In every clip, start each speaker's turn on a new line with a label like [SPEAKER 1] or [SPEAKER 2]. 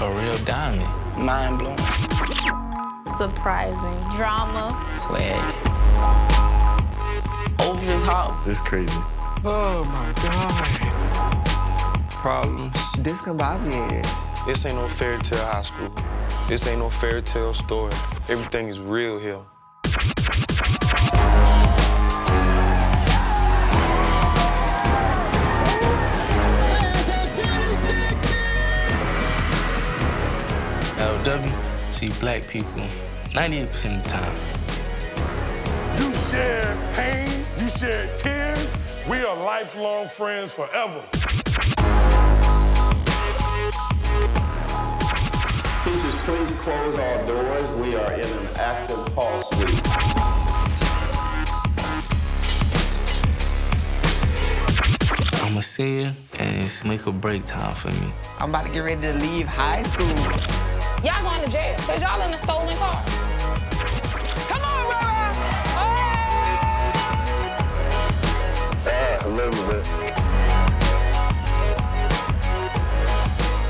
[SPEAKER 1] a real diamond.
[SPEAKER 2] Mind-blowing.
[SPEAKER 3] Surprising. Drama.
[SPEAKER 2] Swag. Over his heart.
[SPEAKER 4] It's crazy.
[SPEAKER 5] Oh, my God.
[SPEAKER 1] Problems.
[SPEAKER 5] Discombobulated.
[SPEAKER 6] This ain't no fairy tale high school. This ain't no fairy tale story. Everything is real here.
[SPEAKER 1] LW, see black people 98% of the time.
[SPEAKER 7] You shared pain, you shared tears. We are lifelong friends forever.
[SPEAKER 8] Teachers, please close all doors. We are in an active pulse week.
[SPEAKER 1] I'm a senior, and it's make or break time for me.
[SPEAKER 5] I'm about to get ready to leave high school.
[SPEAKER 9] Y'all going to jail, because y'all in a stolen car. Come on, Rara!
[SPEAKER 8] A little bit.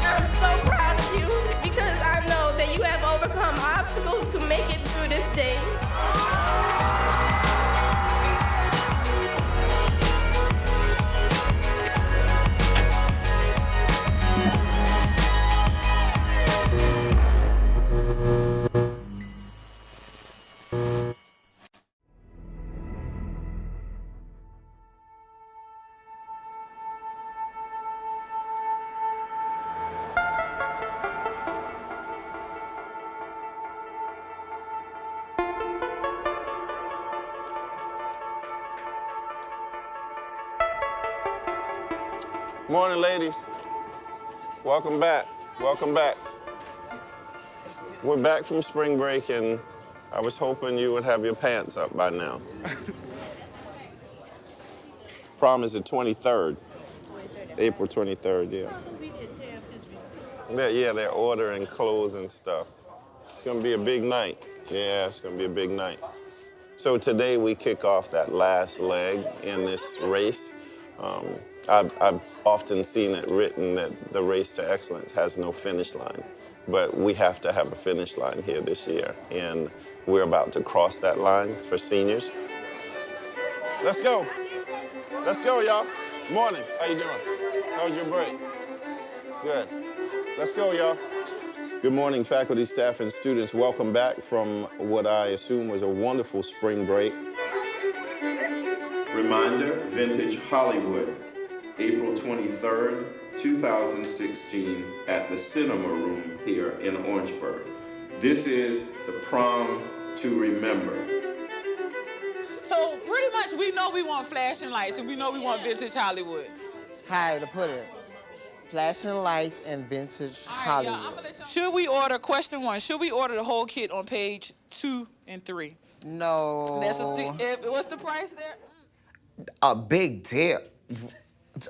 [SPEAKER 3] I'm so proud of you because I know that you have overcome obstacles to make it through this day.
[SPEAKER 8] Morning, ladies. Welcome back. Welcome back. We're back from spring break, and I was hoping you would have your pants up by now. Prom is the 23rd. April 23rd, yeah. Yeah, they're ordering clothes and stuff. It's gonna be a big night. Yeah, it's gonna be a big night. So today we kick off that last leg in this race. I've often seen it written that the race to excellence has no finish line, but we have to have a finish line here this year, and we're about to cross that line for seniors. Let's go. Let's go, y'all. Morning. How you doing? How was your break? Good. Let's go, y'all. Good morning, faculty, staff, and students. Welcome back from what I assume was a wonderful spring break. Reminder, Vintage Hollywood, April 23rd, 2016, at the Cinema Room here in Orangeburg. This is the prom to remember.
[SPEAKER 9] So pretty much we know we want flashing lights and we know we want vintage Hollywood.
[SPEAKER 5] How to put it? Flashing lights and vintage Hollywood.
[SPEAKER 9] Should we order, question one, should we order the whole kit on page 2 and 3?
[SPEAKER 5] No.
[SPEAKER 9] What's the price there?
[SPEAKER 5] A big deal.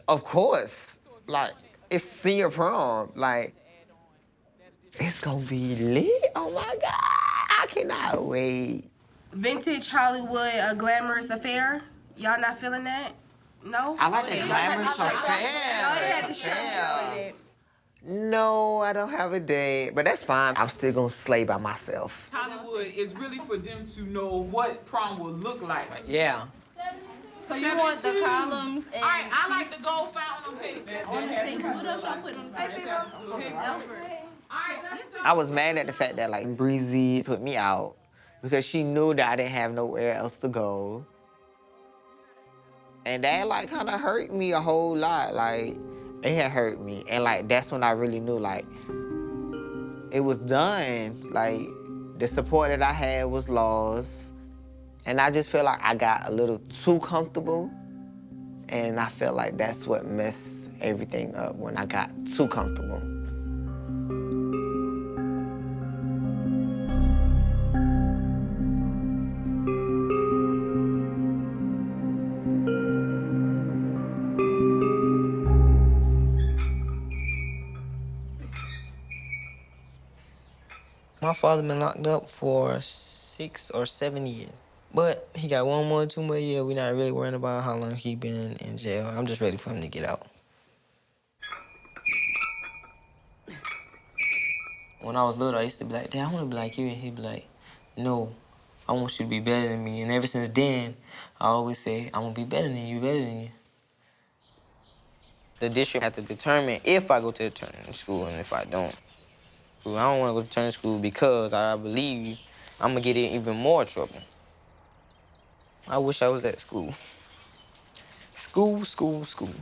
[SPEAKER 5] Of course. Like, it's senior prom. Like, it's gonna be lit. Oh my God. I cannot wait.
[SPEAKER 3] Vintage Hollywood, a glamorous affair. Y'all not feeling that? No?
[SPEAKER 5] I like the glamorous affair. No, I don't have a date, but that's fine. I'm still gonna slay by myself.
[SPEAKER 9] Hollywood is really for them to know what prom will look like.
[SPEAKER 2] Yeah.
[SPEAKER 3] So you want the columns and...
[SPEAKER 9] All right, I like the gold fountain on page 7.
[SPEAKER 3] What else y'all put on the paper?
[SPEAKER 5] I was mad at the fact that, like, Breezy put me out because she knew that I didn't have nowhere else to go. And that, like, kind of hurt me a whole lot. Like, it had hurt me. And, like, that's when I really knew, like, it was done. Like, the support that I had was lost. And I just feel like I got a little too comfortable. And I feel like that's what messed everything up, when I got too comfortable.
[SPEAKER 2] My father been locked up for 6 or 7 years. But he got 1 more, 2 more years. We're not really worrying about how long he been in jail. I'm just ready for him to get out. When I was little, I used to be like, Dad, I want to be like you. And he'd be like, no, I want you to be better than me. And ever since then, I always say, I'm going to be better than you, better than you. The district had to determine if I go to the turning school and if I don't. I don't want to go to turning school because I believe I'm going to get in even more trouble. I wish I was at school. School, school, school.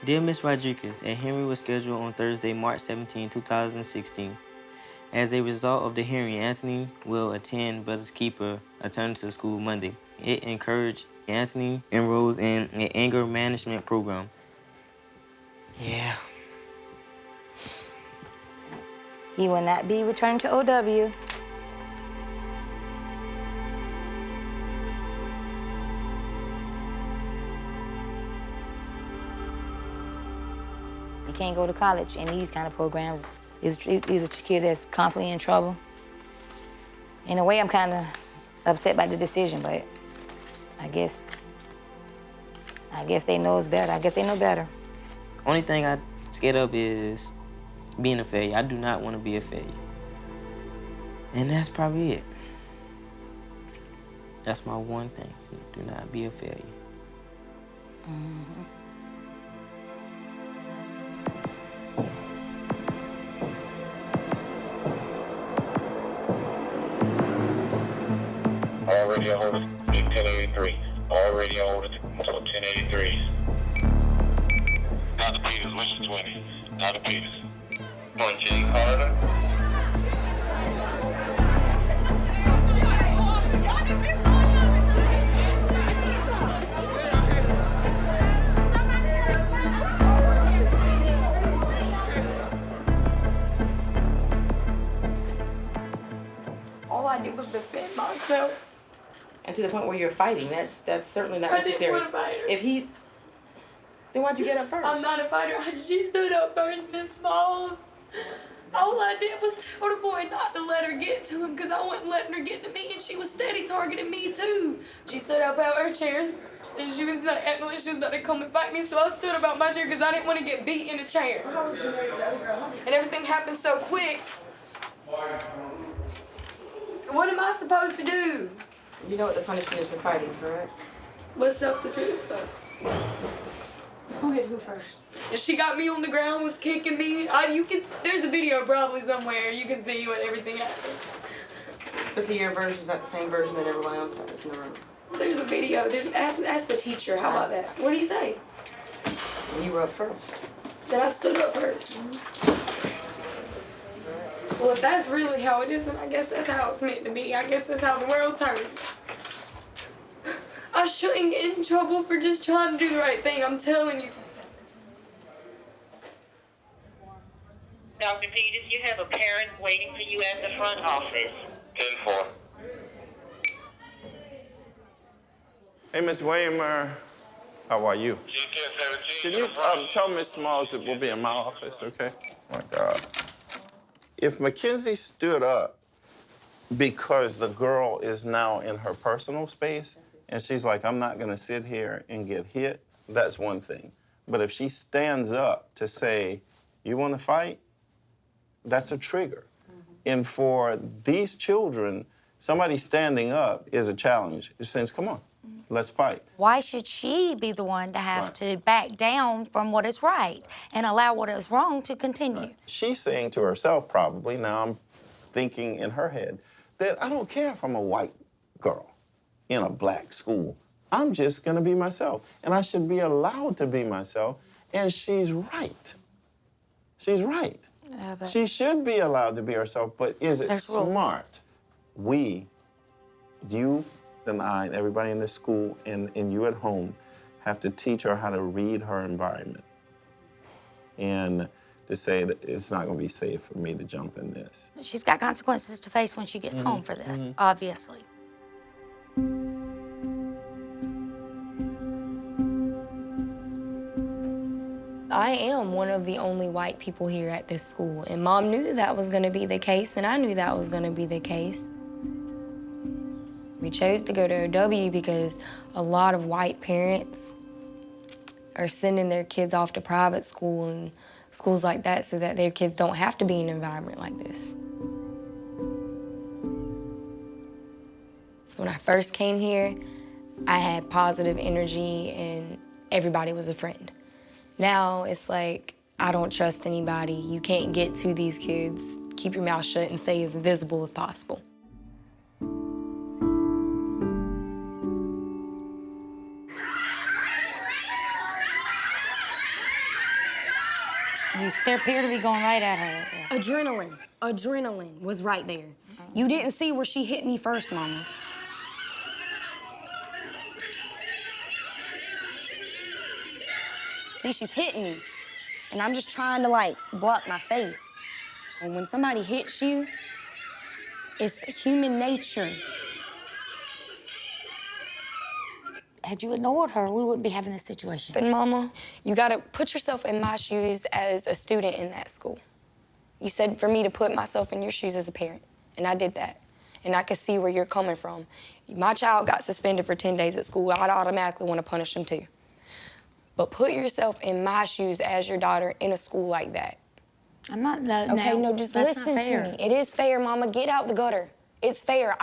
[SPEAKER 2] Dear Ms. Rodriguez, a hearing was scheduled on Thursday, March 17, 2016. As a result of the hearing, Anthony will attend Brother's Keeper, alternative school Monday. It encouraged Anthony enrolls in an anger management program. Yeah.
[SPEAKER 4] He will not be returned to OW. You can't go to college in these kind of programs. These are kids that's constantly in trouble. In a way, I'm kind of upset by the decision, but I guess they know it's better. I guess they know better.
[SPEAKER 2] Only thing I'm scared of is being a failure. I do not want to be a failure. And that's probably it. That's my one thing. Do not be a failure. Mm-hmm.
[SPEAKER 10] All radio holders, 1083. All radio holders, 1083. Dr. Peters, what's your 20? Dr. Peters. Point J. Carter.
[SPEAKER 3] All I did was defend myself.
[SPEAKER 11] And to the point where you're fighting, that's certainly not
[SPEAKER 3] I
[SPEAKER 11] necessary.
[SPEAKER 3] didn't want to fight her.
[SPEAKER 11] Then why'd you get up first?
[SPEAKER 3] I'm not a fighter. She stood up first, Miss Smalls. All I did was tell the boy not to let her get to him because I wasn't letting her get to me, and she was steady targeting me too. She stood up out her chairs, and she was like, acting like she was about to come and fight me, so I stood up out my chair because I didn't want to get beat in the chair. And everything happened so quick. What am I supposed to do?
[SPEAKER 11] You know what the punishment is for fighting, correct?
[SPEAKER 3] What's self-defense stuff?
[SPEAKER 11] Who hit who first?
[SPEAKER 3] And she got me on the ground, was kicking me. There's a video probably somewhere. You can see what everything happened.
[SPEAKER 11] But see, your version is not the same version that everyone else has in the room.
[SPEAKER 3] There's a video. Ask the teacher. How about that? What do you say?
[SPEAKER 11] You were up first.
[SPEAKER 3] That I stood up first. Well, if that's really how it is, then I guess that's how it's meant to be. I guess that's how the world turns. I shouldn't get in trouble for just trying to do the right thing, I'm telling you.
[SPEAKER 10] Dr. Peters, you have a parent waiting for you at the front office. 10-4.
[SPEAKER 8] Hey, Miss Waymer, how are you? Can you tell Miss Smalls that we'll be in my office, okay? Oh, my God. If Mackenzie stood up because the girl is now in her personal space, and she's like, I'm not gonna sit here and get hit, that's one thing. But if she stands up to say, you wanna fight, that's a trigger. And for these children, somebody standing up is a challenge. It says, come on, let's fight.
[SPEAKER 4] Why should she be the one to have to back down from what is right and allow what is wrong to continue?
[SPEAKER 8] Right. She's saying to herself probably, now I'm thinking in her head, that I don't care if I'm a white girl in a black school. I'm just gonna be myself, and I should be allowed to be myself, and she's right. She's right. She should be allowed to be herself, but is it smart? We, you and I, and everybody in this school, and you at home, have to teach her how to read her environment and to say that it's not gonna be safe for me to jump in this.
[SPEAKER 4] She's got consequences to face when she gets home for this, obviously.
[SPEAKER 12] I am one of the only white people here at this school, and Mom knew that was going to be the case, and I knew that was going to be the case. We chose to go to OW because a lot of white parents are sending their kids off to private school and schools like that so that their kids don't have to be in an environment like this. So when I first came here, I had positive energy and everybody was a friend. Now it's like, I don't trust anybody. You can't get to these kids. Keep your mouth shut and stay as invisible as possible.
[SPEAKER 4] You still appear to be going right at her.
[SPEAKER 12] Adrenaline was right there. You didn't see where she hit me first, Mama. See, she's hitting me, and I'm just trying to, like, block my face. And when somebody hits you, it's human nature.
[SPEAKER 4] Had you ignored her, we wouldn't be having this situation.
[SPEAKER 12] But, Mama, you gotta put yourself in my shoes as a student in that school. You said for me to put myself in your shoes as a parent, and I did that. And I could see where you're coming from. My child got suspended for 10 days at school. I'd automatically want to punish him too. But put yourself in my shoes as your daughter in a school like that.
[SPEAKER 4] I'm not that.
[SPEAKER 12] Okay, no, just listen to me. It is fair, Mama. Get out the gutter. It's fair.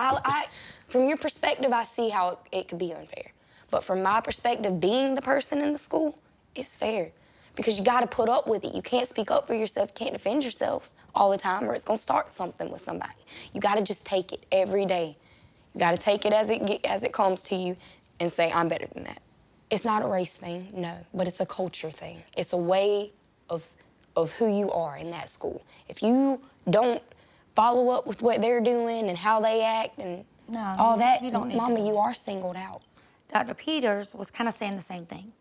[SPEAKER 12] From your perspective, I see how it could be unfair. But from my perspective, being the person in the school, it's fair. Because you gotta put up with it. You can't speak up for yourself, you can't defend yourself all the time, or it's gonna start something with somebody. You gotta just take it every day. You gotta take it as it comes to you and say, I'm better than that. It's not a race thing, no, but it's a culture thing. It's a way of who you are in that school. If you don't follow up with what they're doing and how they act and all that, Mama, you are singled out.
[SPEAKER 4] Dr. Peters was kind of saying the same thing.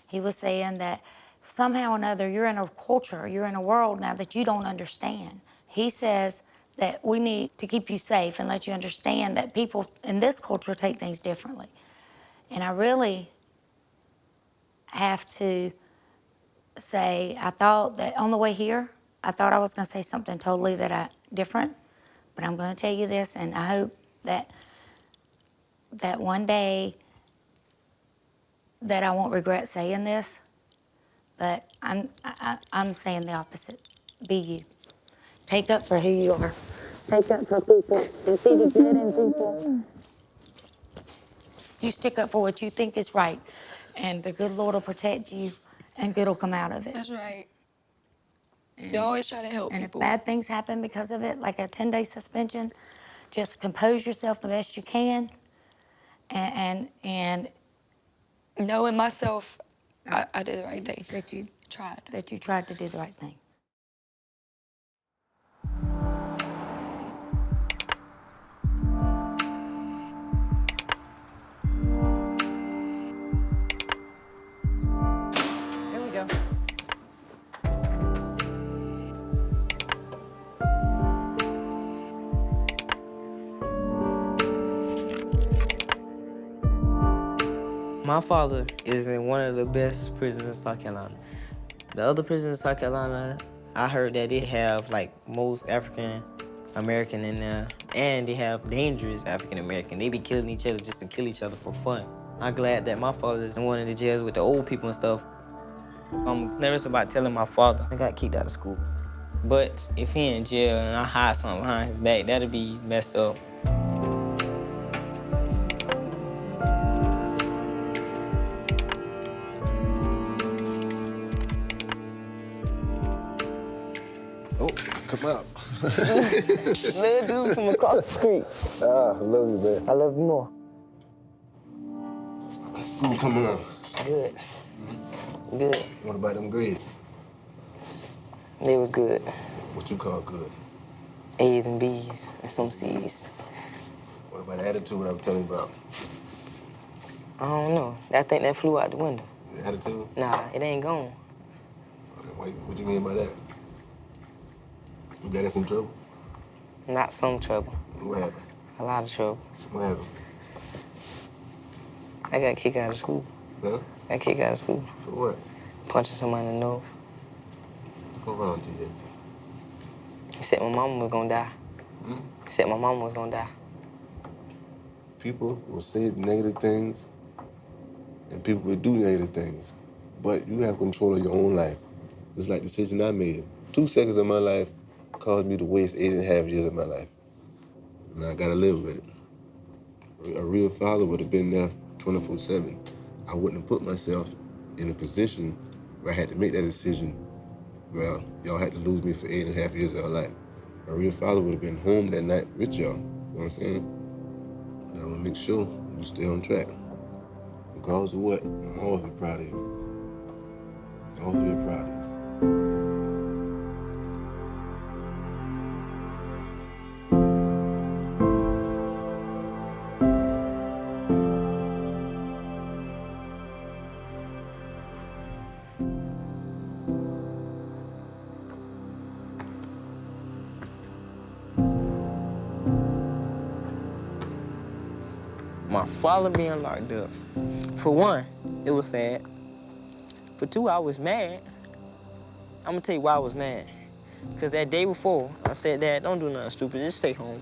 [SPEAKER 4] He was saying that somehow or another, you're in a culture, you're in a world now that you don't understand. He says that we need to keep you safe and let you understand that people in this culture take things differently. And I really have to say, I thought that on the way here, I thought I was going to say something totally different, but I'm going to tell you this, and I hope that one day that I won't regret saying this, but I'm saying the opposite. Be you. Take up for who you are. Take up for people and see the good in people. You stick up for what you think is right, and the good Lord will protect you, and good will come out of it.
[SPEAKER 12] That's right. You always try to help
[SPEAKER 4] and
[SPEAKER 12] people.
[SPEAKER 4] If bad things happen because of it, like a 10-day suspension, just compose yourself the best you can, and
[SPEAKER 12] knowing myself, I did the right thing.
[SPEAKER 4] That you
[SPEAKER 12] tried.
[SPEAKER 4] That you tried to do the right thing.
[SPEAKER 11] Here we go.
[SPEAKER 2] My father is in one of the best prisons in South Carolina. The other prisons in South Carolina, I heard that they have like most African American in there, and they have dangerous African American. They be killing each other just to kill each other for fun. I'm glad that my father is in one of the jails with the old people and stuff. I'm nervous about telling my father I got kicked out of school. But if he in jail and I hide something behind his back, that'll be messed up.
[SPEAKER 13] Oh, come up.
[SPEAKER 2] Little dude from across the street.
[SPEAKER 13] Ah, I love you, man.
[SPEAKER 2] I love you more.
[SPEAKER 13] School coming up.
[SPEAKER 2] Good. Good.
[SPEAKER 13] What about them grades?
[SPEAKER 2] They was good.
[SPEAKER 13] What you call good?
[SPEAKER 2] A's and B's and some C's.
[SPEAKER 13] What about the attitude I was telling you about?
[SPEAKER 2] I don't know. I think that flew out the window.
[SPEAKER 13] The attitude?
[SPEAKER 2] Nah, it ain't gone.
[SPEAKER 13] What you mean by that? You got us in trouble?
[SPEAKER 2] Not some trouble.
[SPEAKER 13] What happened?
[SPEAKER 2] A lot of trouble.
[SPEAKER 13] What happened?
[SPEAKER 2] I got kicked out of school.
[SPEAKER 13] Huh?
[SPEAKER 2] I got kicked out of school.
[SPEAKER 13] For what?
[SPEAKER 2] Punching somebody in the nose.
[SPEAKER 13] What wrong, TJ?
[SPEAKER 2] He said my mama was gonna die. He said my mama was gonna die.
[SPEAKER 13] people will say negative things, and people will do negative things. But you have control of your own life. It's like the decision I made. 2 seconds of my life caused me to waste 8.5 years of my life. And I gotta live with it. A real father would have been there 24/7. I wouldn't have put myself in a position where I had to make that decision. Well, y'all had to lose me for 8.5 years of our life. A real father would have been home that night with y'all. You know what I'm saying? And I want to make sure you stay on track. Regardless of what, I'm always be proud of you. Always be proud of you.
[SPEAKER 2] My father being locked up. For one, it was sad. For two, I was mad. I'm gonna tell you why I was mad. Because that day before, I said, Dad, don't do nothing stupid, just stay home.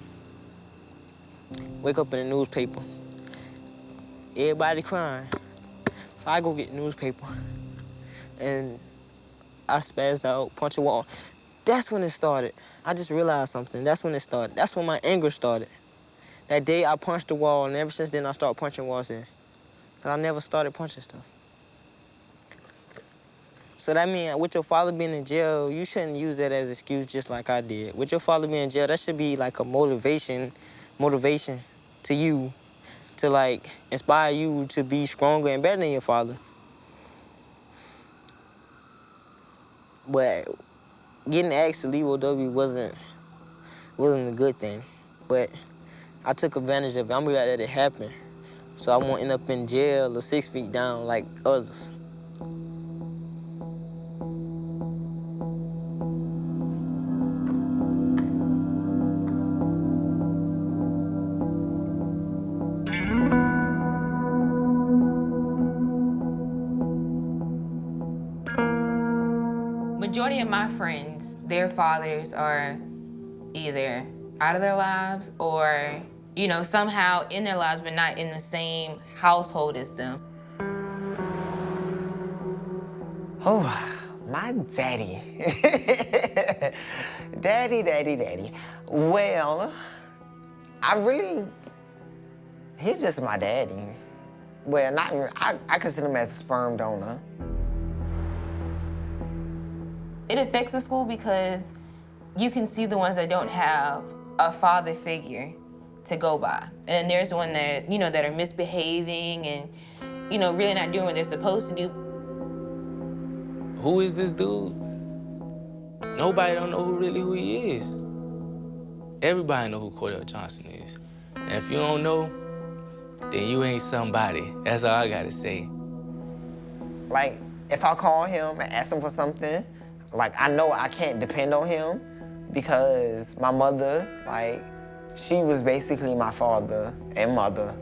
[SPEAKER 2] Wake up in the newspaper. Everybody crying. So I go get the newspaper. And I spazzed out, punched a wall. That's when it started. I just realized something. That's when it started. That's when my anger started. That day I punched the wall, and ever since then I started punching walls in. Because I never started punching stuff. So that means with your father being in jail, you shouldn't use that as an excuse just like I did. With your father being in jail, that should be like a motivation to you to like inspire you to be stronger and better than your father. But getting asked to leave OW wasn't a good thing. But I took advantage of it. I'm glad that it happened. So I won't end up in jail or 6 feet down like others.
[SPEAKER 14] Majority of my friends, their fathers are either out of their lives or, you know, somehow in their lives but not in the same household as them.
[SPEAKER 5] Oh, my daddy. Daddy. Well, he's just my daddy. Well, I consider him as a sperm donor.
[SPEAKER 14] It affects the school because you can see the ones that don't have a father figure to go by. And there's one that, you know, that are misbehaving and, you know, really not doing what they're supposed to do.
[SPEAKER 1] Who is this dude? Nobody don't know who he is. Everybody know who Cordell Johnson is. And if you don't know, then you ain't somebody. That's all I gotta say.
[SPEAKER 5] Like, if I call him and ask him for something, like, I know I can't depend on him because my mother, like, she was basically my father and mother.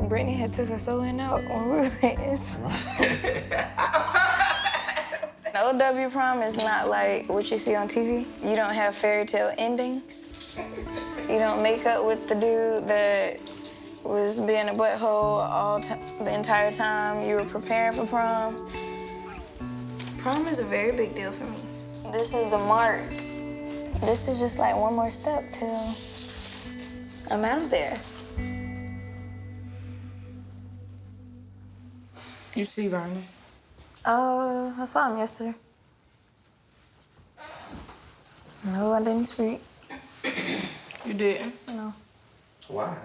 [SPEAKER 15] Brittany had took her sewing out when we were in The OW prom is not like what you see on TV. You don't have fairy tale endings. You don't make up with the dude that was being a butthole the entire time you were preparing for prom. Prom is a very big deal for me. This is the mark. This is just like one more step till I'm out of there.
[SPEAKER 14] You see Vernon?
[SPEAKER 15] I saw him yesterday. No, I didn't speak.
[SPEAKER 14] You didn't?
[SPEAKER 15] No.
[SPEAKER 5] Why?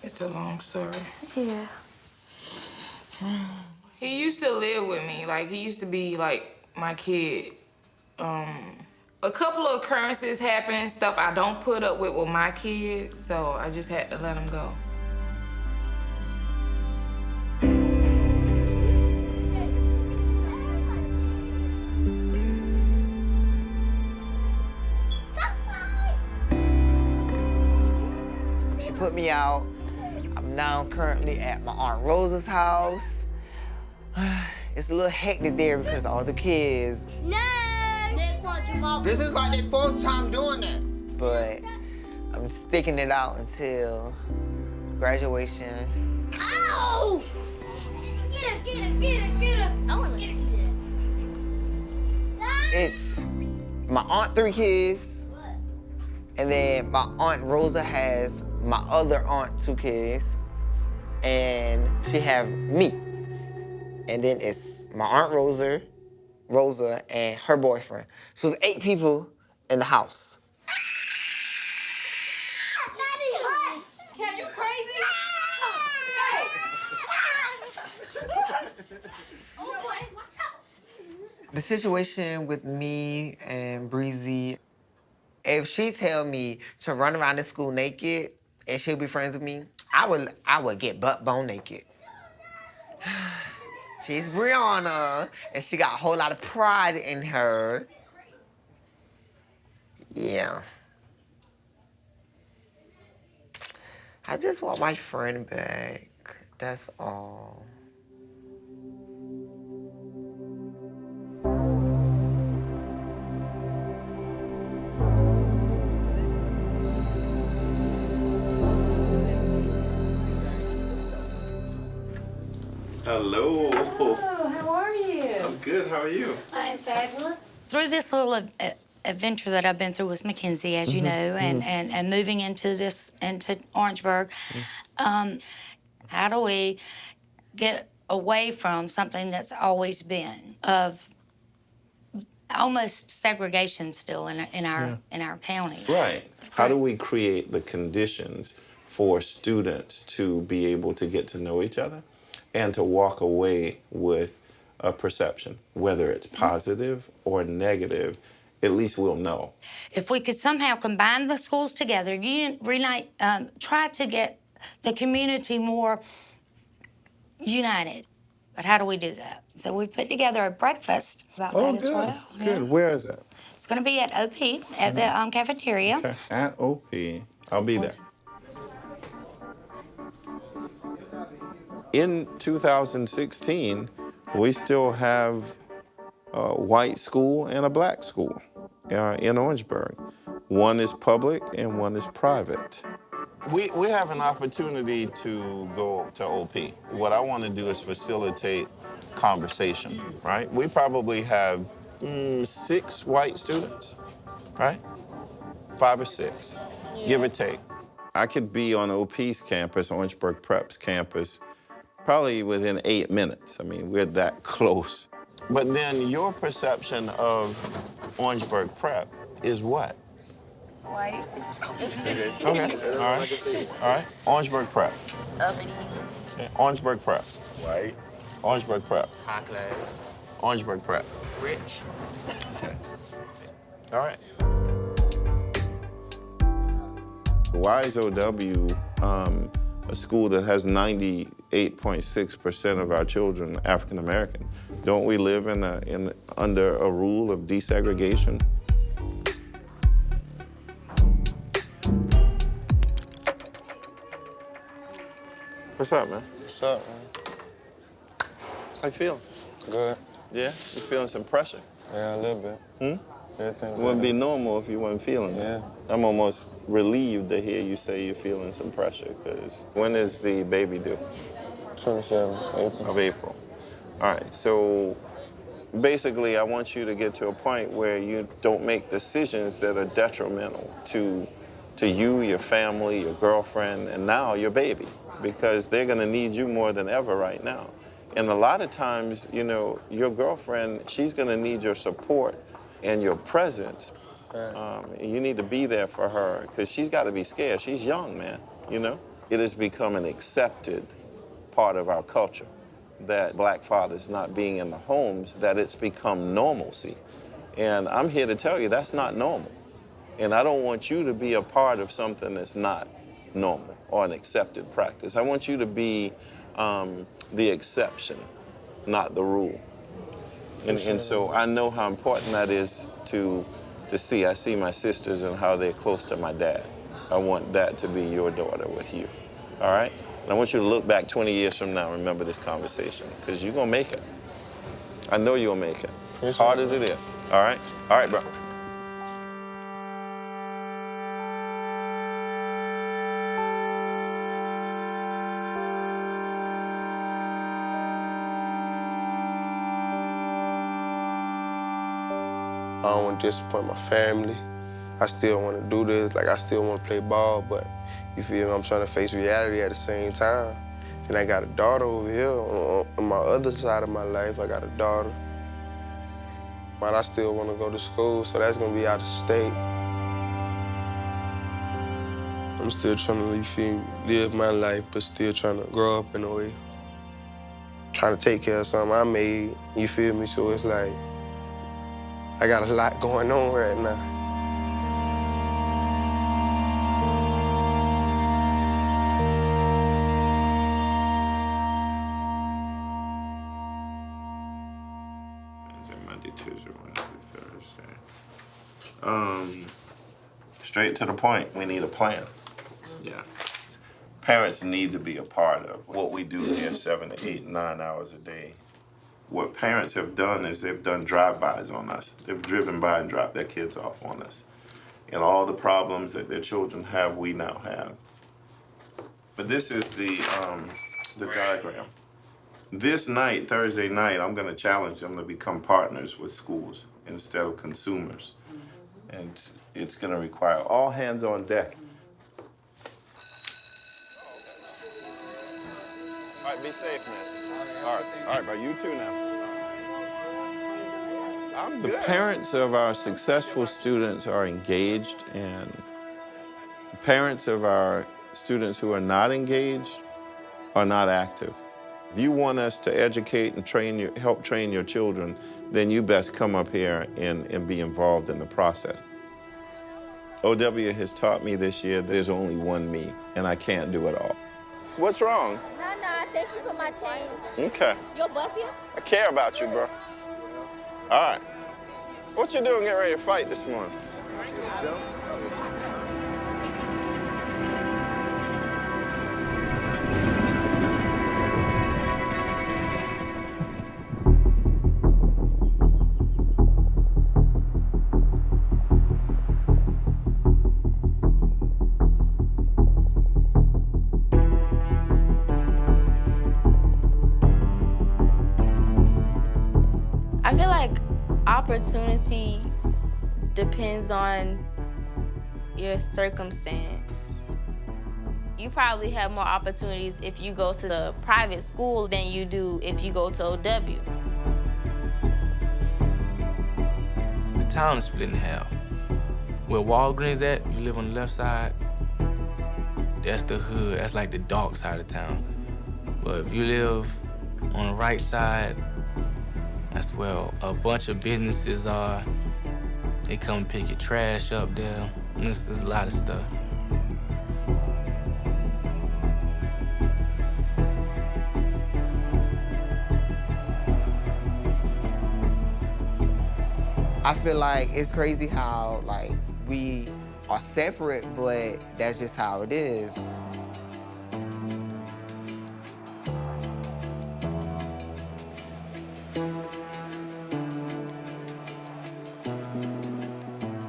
[SPEAKER 14] It's a long story.
[SPEAKER 15] Yeah.
[SPEAKER 14] He used to live with me. Like, he used to be, like, my kid. A couple of occurrences happened, stuff I don't put up with my kids, so I just had to let them go.
[SPEAKER 5] She put me out. I'm now currently at my Aunt Rosa's house. It's a little hectic there because all the kids.
[SPEAKER 16] No!
[SPEAKER 5] This is like their fourth time doing that. But I'm sticking it out until graduation.
[SPEAKER 16] Ow! Get her. I want to see that.
[SPEAKER 5] It's my aunt 3 kids. And then my Aunt Rosa has my other aunt 2 kids. And she have me. And then it's my Aunt Rosa, and her boyfriend. So it's 8 people in the house.
[SPEAKER 16] Daddy, you crazy?
[SPEAKER 5] The situation with me and Breezy, if she tell me to run around the school naked and she'll be friends with me, I would get butt bone naked. She's Brianna, and she got a whole lot of pride in her. Yeah. I just want my friend back. That's all.
[SPEAKER 8] Hello.
[SPEAKER 4] Oh, how are you?
[SPEAKER 8] I'm good. How are you?
[SPEAKER 4] I'm fabulous. Through this little adventure that I've been through with Mackenzie, as you know, and moving into Orangeburg, how do we get away from something that's always been of almost segregation still in our county?
[SPEAKER 8] Right. How do we create the conditions for students to be able to get to know each other and to walk away with a perception, whether it's positive or negative? At least we'll know.
[SPEAKER 4] If we could somehow combine the schools together, reunite, try to get the community more united. But how do we do that? So we put together a breakfast about that as well.
[SPEAKER 8] Good.
[SPEAKER 4] Yeah.
[SPEAKER 8] Where is it?
[SPEAKER 4] It's going to be at OP, at the cafeteria.
[SPEAKER 8] Okay. At OP. I'll be there. In 2016, we still have a white school and a black school in Orangeburg. One is public and one is private. We have an opportunity to go to OP. What I want to do is facilitate conversation, right? We probably have 6 white students, right? 5 or 6, give or take. I could be on OP's campus, Orangeburg Prep's campus, probably within 8 minutes. I mean, we're that close. But then your perception of Orangeburg Prep is what?
[SPEAKER 15] White.
[SPEAKER 8] Okay. All right. Orangeburg Prep.
[SPEAKER 14] Uppity.
[SPEAKER 8] Okay. Orangeburg Prep.
[SPEAKER 5] White.
[SPEAKER 8] Orangeburg Prep.
[SPEAKER 5] High class.
[SPEAKER 8] Orangeburg Prep.
[SPEAKER 5] Rich.
[SPEAKER 8] All right. Why is OW a school that has 98.6% of our children African American? Don't we live under a rule of desegregation? What's up, man?
[SPEAKER 6] What's up, man?
[SPEAKER 8] How you feeling?
[SPEAKER 6] Good.
[SPEAKER 8] Yeah? You feeling some pressure?
[SPEAKER 6] Yeah, a little bit. Everything
[SPEAKER 8] It wouldn't be normal if you weren't feeling it.
[SPEAKER 6] Yeah.
[SPEAKER 8] I'm almost relieved to hear you say you're feeling some pressure, because when is the baby due?
[SPEAKER 6] 27 April.
[SPEAKER 8] Of April. All right, so basically I want you to get to a point where you don't make decisions that are detrimental to you, your family, your girlfriend, and now your baby, because they're gonna need you more than ever right now. And a lot of times, you know, your girlfriend, she's gonna need your support and your presence. You need to be there for her, because she's got to be scared. She's young, man, you know? It has become an accepted part of our culture that black fathers not being in the homes, that it's become normalcy. And I'm here to tell you that's not normal. And I don't want you to be a part of something that's not normal or an accepted practice. I want you to be the exception, not the rule. And so I know how important that is to see. I see my sisters and how they're close to my dad. I want that to be your daughter with you, all right? And I want you to look back 20 years from now and remember this conversation, because you're gonna make it. I know you'll make it, as hard as it is, all right? All right, bro.
[SPEAKER 6] I don't want to disappoint my family. I still want to do this, like I still want to play ball, but you feel me? I'm trying to face reality at the same time. Then I got a daughter over here on my other side of my life. I got a daughter. But I still want to go to school, so that's gonna be out of state. I'm still trying to live my life, but still trying to grow up in a way. Trying to take care of something I made, you feel me? So it's like, I got a lot going on right now.
[SPEAKER 8] Monday, Tuesday, Wednesday, Thursday. Straight to the point, we need a plan. Yeah. Parents need to be a part of what we do here 7 to 8, 9 hours a day. What parents have done is they've done drive-bys on us. They've driven by and dropped their kids off on us. And all the problems that their children have, we now have. But this is the diagram. This night, Thursday night, I'm gonna challenge them to become partners with schools instead of consumers. And it's gonna require all hands on deck. All right, be safe, man. All right, bro, you too now. The parents of our successful students are engaged, and the parents of our students who are not engaged are not active. If you want us to educate and help train your children, then you best come up here and be involved in the process. OW has taught me this year there's only one me, and I can't do it all. What's wrong?
[SPEAKER 16] Nah, thank you for my change.
[SPEAKER 8] Okay.
[SPEAKER 16] Your bus here?
[SPEAKER 8] I care about you, bro. All right. What you doing getting ready to fight this morning?
[SPEAKER 17] I feel like opportunity depends on your circumstance. You probably have more opportunities if you go to the private school than you do if you go to OW.
[SPEAKER 1] The town is split in half. Where Walgreens at, you live on the left side, that's the hood, that's like the dark side of town. But if you live on the right side, that's where a bunch of businesses are. They come pick your trash up there. There's a lot of stuff.
[SPEAKER 5] I feel like it's crazy how like we are separate, but that's just how it is.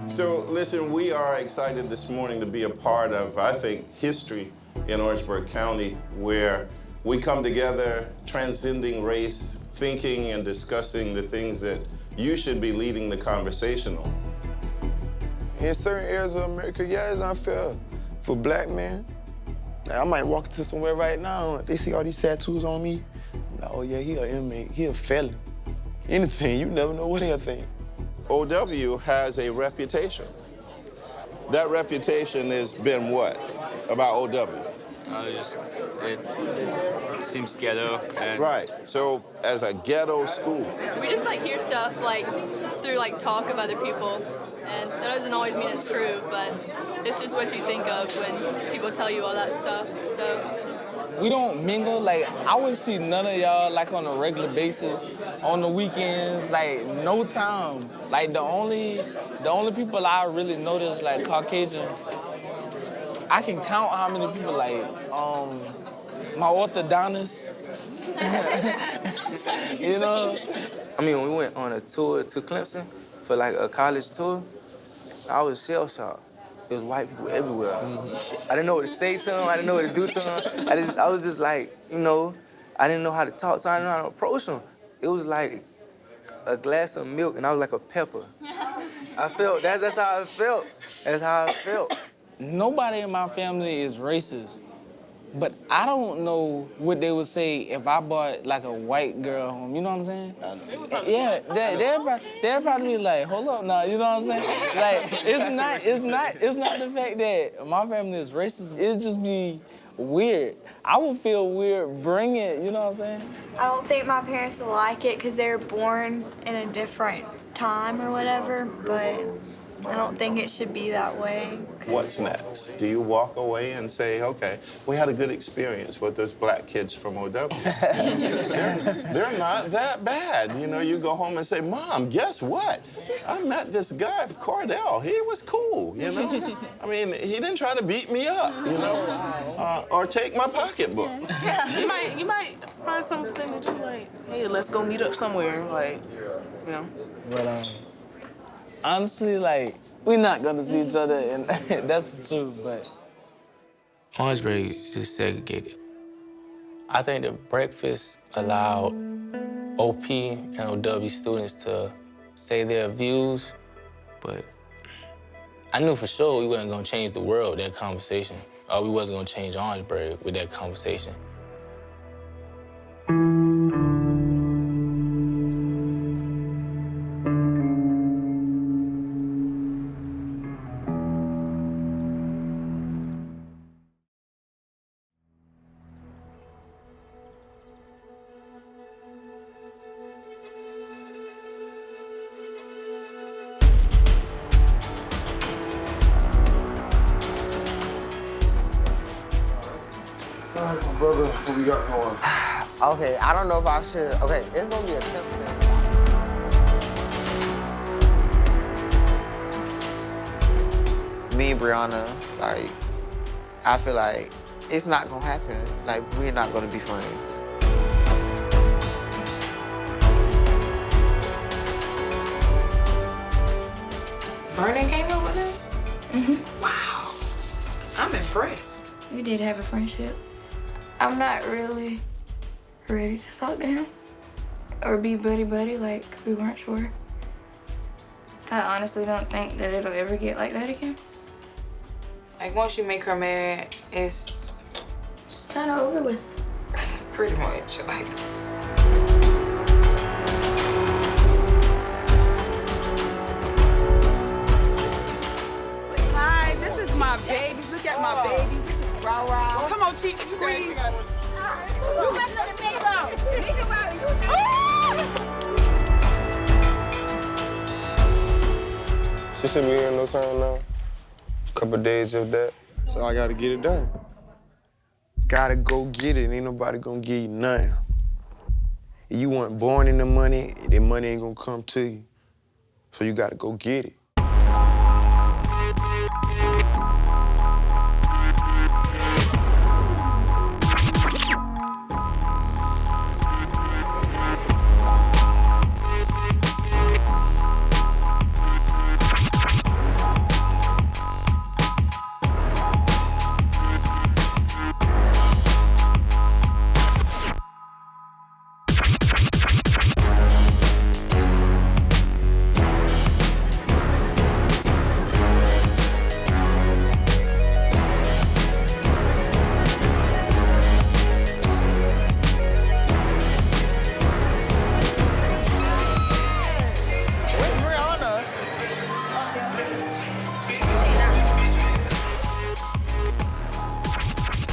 [SPEAKER 8] So listen, we are excited this morning to be a part of, I think, history in Orangeburg County, where we come together transcending race, thinking and discussing the things that you should be leading the conversation on.
[SPEAKER 6] In certain areas of America, yeah, it's unfair for black men. Like, I might walk into somewhere right now, they see all these tattoos on me. I'm like, oh yeah, he an inmate, he a felon. Anything, you never know what they'll think.
[SPEAKER 8] OW has a reputation. That reputation has been what about OW?
[SPEAKER 18] It seems ghetto. And
[SPEAKER 8] right. So as a ghetto school.
[SPEAKER 19] We just like hear stuff like
[SPEAKER 18] through like talk of other people, and that doesn't always mean it's true, but it's just what you think of when people tell you all that stuff. So.
[SPEAKER 19] We don't mingle. Like, I would see none of y'all like on a regular basis, on the weekends, like no time. Like the only people I really notice like Caucasian, I can count how many people like my orthodontist. You know?
[SPEAKER 1] I mean, when we went on a tour to Clemson for like a college tour, I was shell-shocked. There was white people everywhere. I didn't know what to say to them. I didn't know what to do to them. I was just like, you know, I didn't know how to talk to them. I didn't know how to approach them. It was like a glass of milk, and I was like a pepper. I felt, that's how I felt. That's how I felt.
[SPEAKER 19] Nobody in my family is racist, but I don't know what they would say if I brought like a white girl home. You know what I'm saying? Yeah, they'd probably be like, hold up now. You know what I'm saying? Like, it's not the fact that my family is racist. It'd just be weird. I would feel weird bringing it. You know what I'm saying?
[SPEAKER 20] I don't think my parents will like it because they were born in a different time or whatever, but I don't think it should be that way.
[SPEAKER 8] What's next? Do you walk away and say, okay, we had a good experience with those black kids from OW. they're not that bad. You know, you go home and say, Mom, guess what? I met this guy, Cordell. He was cool, you know? I mean, he didn't try to beat me up, you know, or take my pocketbook.
[SPEAKER 11] You might find something to do, like, hey, let's go meet up somewhere, like, you know.
[SPEAKER 19] But honestly, like, we're not gonna see each other, and that's the truth, but.
[SPEAKER 1] Orangeburg is just segregated. I think the breakfast allowed OP and OW students to say their views, but I knew for sure we wasn't gonna change the world with that conversation, or we wasn't gonna change Orangeburg with that conversation.
[SPEAKER 13] Brother, what we got going?
[SPEAKER 5] Okay, I don't know if I should. Okay, it's gonna be a simple thing. Me and Brianna, like, I feel like it's not gonna happen. Like, we're not gonna be friends.
[SPEAKER 11] Vernon came up with this?
[SPEAKER 15] Mm-hmm.
[SPEAKER 11] Wow. I'm impressed.
[SPEAKER 15] We did have a friendship. I'm not really ready to talk to him or be buddy-buddy like we weren't sure. I honestly don't think that it'll ever get like that again.
[SPEAKER 11] Like, once you make her mad, it's
[SPEAKER 15] kind of over with.
[SPEAKER 11] Pretty much, like.
[SPEAKER 9] Hi, this is my baby. Look at my baby. Rah. Come on, cheeks, squeeze.
[SPEAKER 16] You better let him make go. Make him out.
[SPEAKER 6] She should be here no time now. Couple days of that. So I gotta get it done. Gotta go get it. Ain't nobody gonna give you nothing. If you weren't born in the money ain't gonna come to you. So you gotta go get it.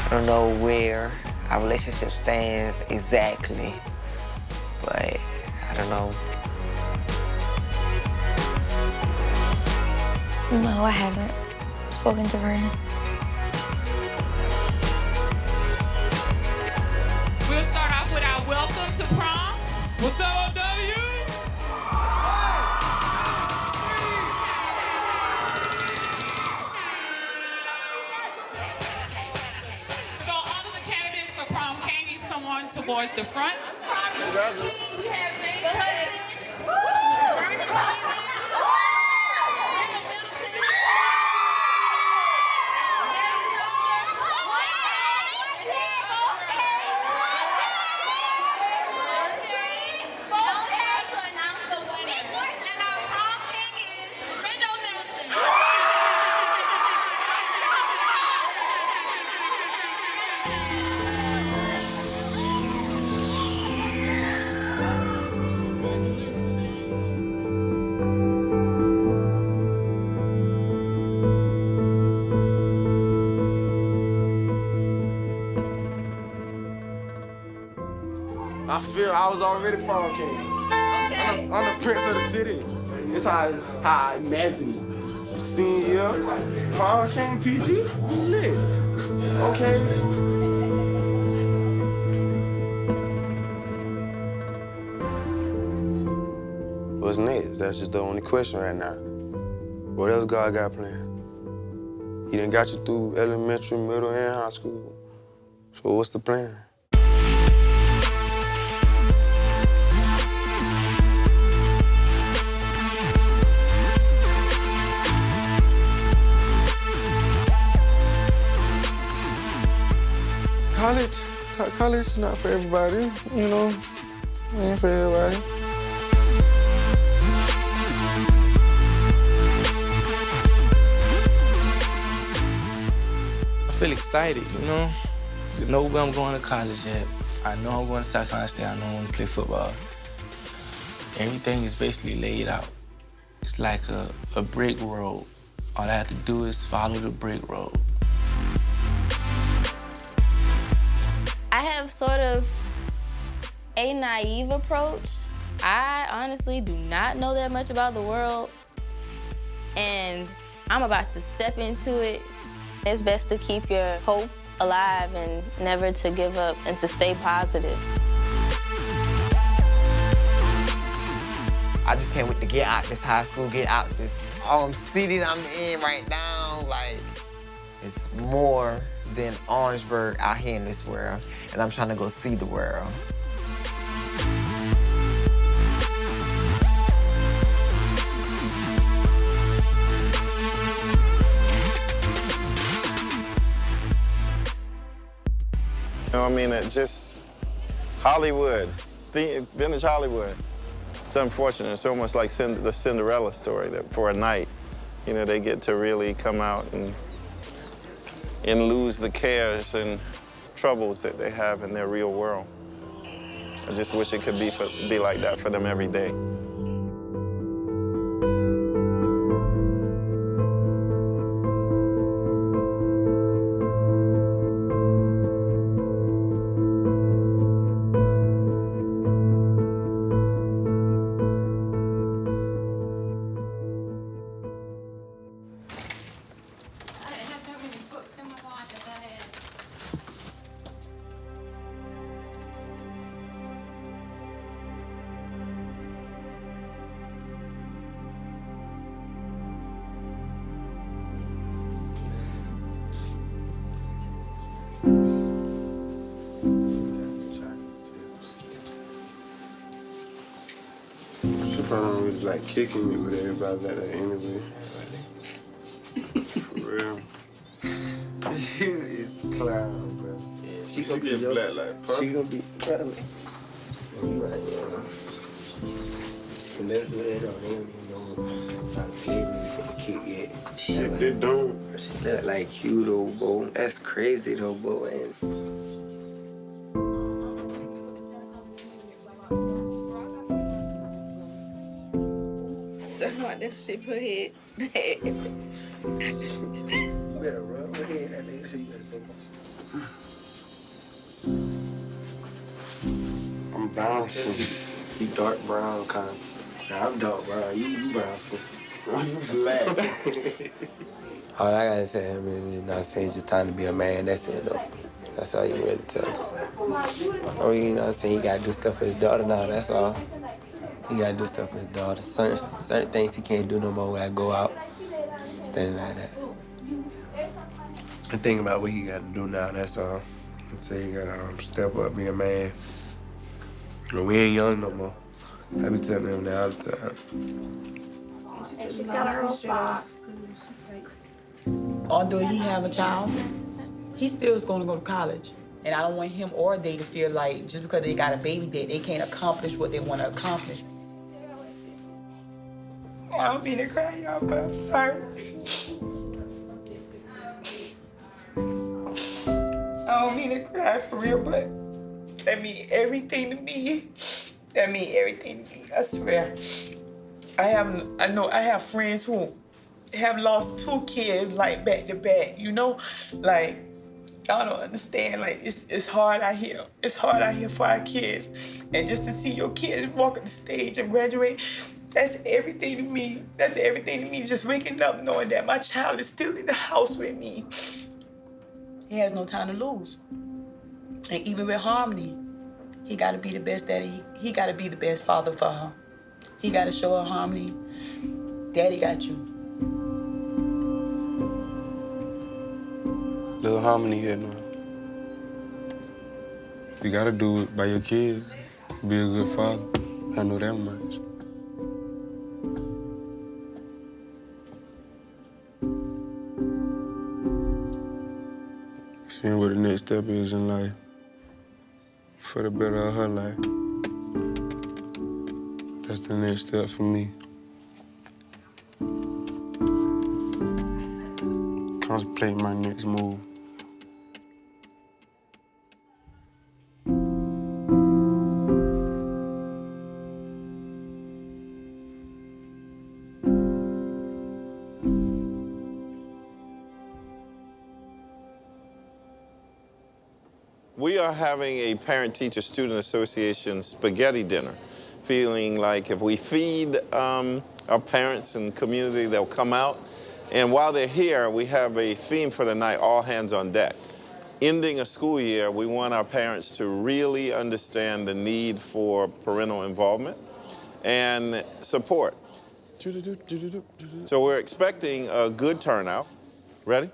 [SPEAKER 5] I don't know where our relationship stands exactly, but I don't know.
[SPEAKER 12] No, I haven't spoken to her.
[SPEAKER 9] We'll start off with our welcome to prom. What's up, OW? So all of the candidates for prom candies come on towards the front. We have Nate Hudson, Bernie Stevens, Randall Middleton,
[SPEAKER 21] I feel I was already prom king. Okay. I'm the prince of the city. It's how I imagine it. You see here, prom king PG, lit. Okay.
[SPEAKER 6] What's next? That's just the only question right now. What else God got planned? He done got you through elementary, middle, and high school. So what's the plan? College is not for everybody, you know. It ain't for everybody.
[SPEAKER 1] I feel excited, you know? I know where I'm going to college at. I know I'm going to South Carolina State. I know I'm going to play football. Everything is basically laid out. It's like a brick road. All I have to do is follow the brick road.
[SPEAKER 17] I have sort of a naive approach. I honestly do not know that much about the world, and I'm about to step into it. It's best to keep your hope alive and never to give up and to stay positive.
[SPEAKER 5] I just can't wait to get out this high school, get out this city that I'm in right now. Like, it's more than Orangeburg out here in this world, and I'm trying to go see the world.
[SPEAKER 8] You know what I mean? It just Hollywood, vintage Hollywood. It's unfortunate. It's almost like the Cinderella story that for a night, you know, they get to really come out and lose the cares and troubles that they have in their real world. I just wish it could be like that for them every day.
[SPEAKER 13] She probably don't really like kicking it with everybody like that anyway. For real. It's clown, bro. Yeah, she gonna be black like perfect. She gonna be probably. And you right there. And that's what they don't even know how to play with the kick yet. Shit, they don't. She look like you though, bro. That's crazy though, bro. And
[SPEAKER 9] Somebody this shit put head.
[SPEAKER 13] you better run with head. That nigga said you better think. I'm brown skin. He dark brown kind of. Nah, I'm dark brown. You brown skin.
[SPEAKER 21] You black.
[SPEAKER 7] All I gotta say to him is, just time to be a man. That's it, though. That's all you really tell him. Or, he gotta do stuff for his daughter now, that's all. He gotta do stuff for his daughter. Certain things he can't do no more when I go out, things like that. And think about what he gotta do now, that's all. So he gotta step up, be a man. We ain't young no more. I be telling him that all the time.
[SPEAKER 22] And she's got her own socks. Although he have a child, he still is going to go to college. And I don't want him or they to feel like just because they got a baby that they can't accomplish what they want to accomplish. I don't mean to cry, y'all, but I'm sorry. I don't mean to cry for real, but that mean everything to me. That mean everything to me, I swear. I have friends who have lost 2 kids like back to back, Like, y'all don't understand, like it's hard out here. It's hard out here for our kids. And just to see your kids walk on the stage and graduate, that's everything to me. That's everything to me. Just waking up knowing that my child is still in the house with me. He has no time to lose. And even with Harmony, he gotta be the best daddy. He gotta be the best father for her. He gotta show her, Harmony, Daddy got you.
[SPEAKER 6] Little Harmony here now. You gotta do it by your kids. Be a good father. I know that much. Seeing what the next step is in life for the better of her life. That's the next step for me. Contemplate my next move.
[SPEAKER 8] We are having a Parent-Teacher-Student Association spaghetti dinner, feeling like if we feed our parents and community, they'll come out. And while they're here, we have a theme for the night, all hands on deck. Ending a school year, we want our parents to really understand the need for parental involvement and support. So we're expecting a good turnout. Ready?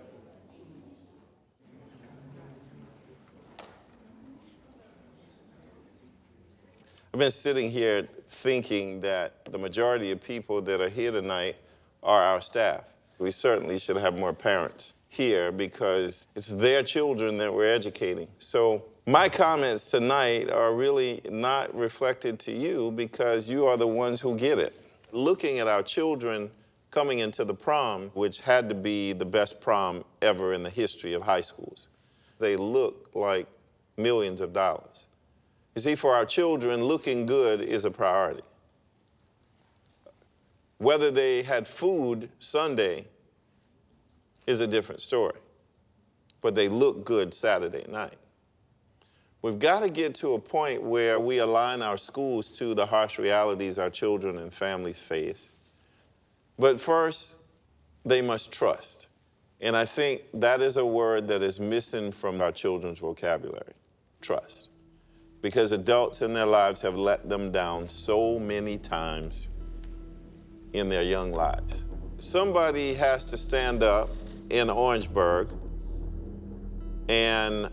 [SPEAKER 8] I've been sitting here thinking that the majority of people that are here tonight are our staff. We certainly should have more parents here because it's their children that we're educating. So my comments tonight are really not reflected to you because you are the ones who get it. Looking at our children coming into the prom, which had to be the best prom ever in the history of high schools, they look like millions of dollars. You see, for our children, looking good is a priority. Whether they had food Sunday is a different story, but they look good Saturday night. We've got to get to a point where we align our schools to the harsh realities our children and families face. But first, they must trust. And I think that is a word that is missing from our children's vocabulary, trust. Because adults in their lives have let them down so many times in their young lives. Somebody has to stand up in Orangeburg and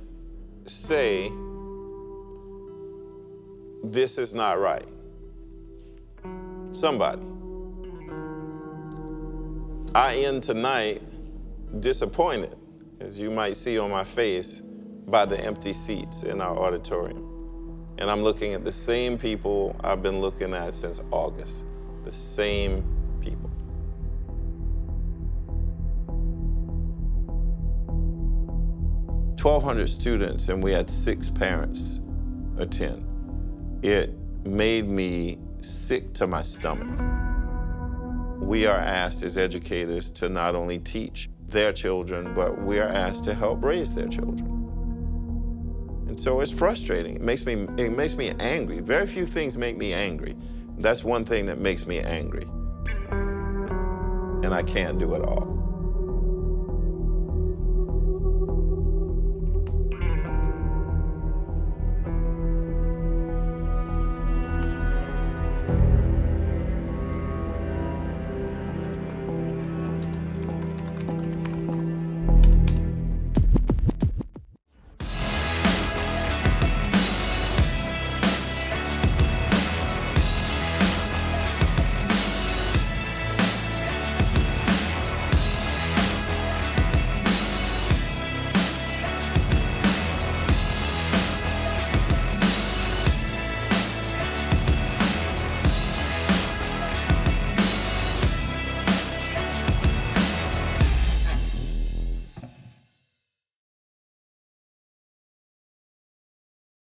[SPEAKER 8] say, this is not right. Somebody. I end tonight disappointed, as you might see on my face, by the empty seats in our auditorium. And I'm looking at the same people I've been looking at since August. The same people. "1,200 students and we had 6 parents attend. It made me sick to my stomach. We are asked as educators to not only teach their children, but we are asked to help raise their children. And so it's frustrating. It makes me angry. Very few things make me angry. That's one thing that makes me angry. and I can't do it all.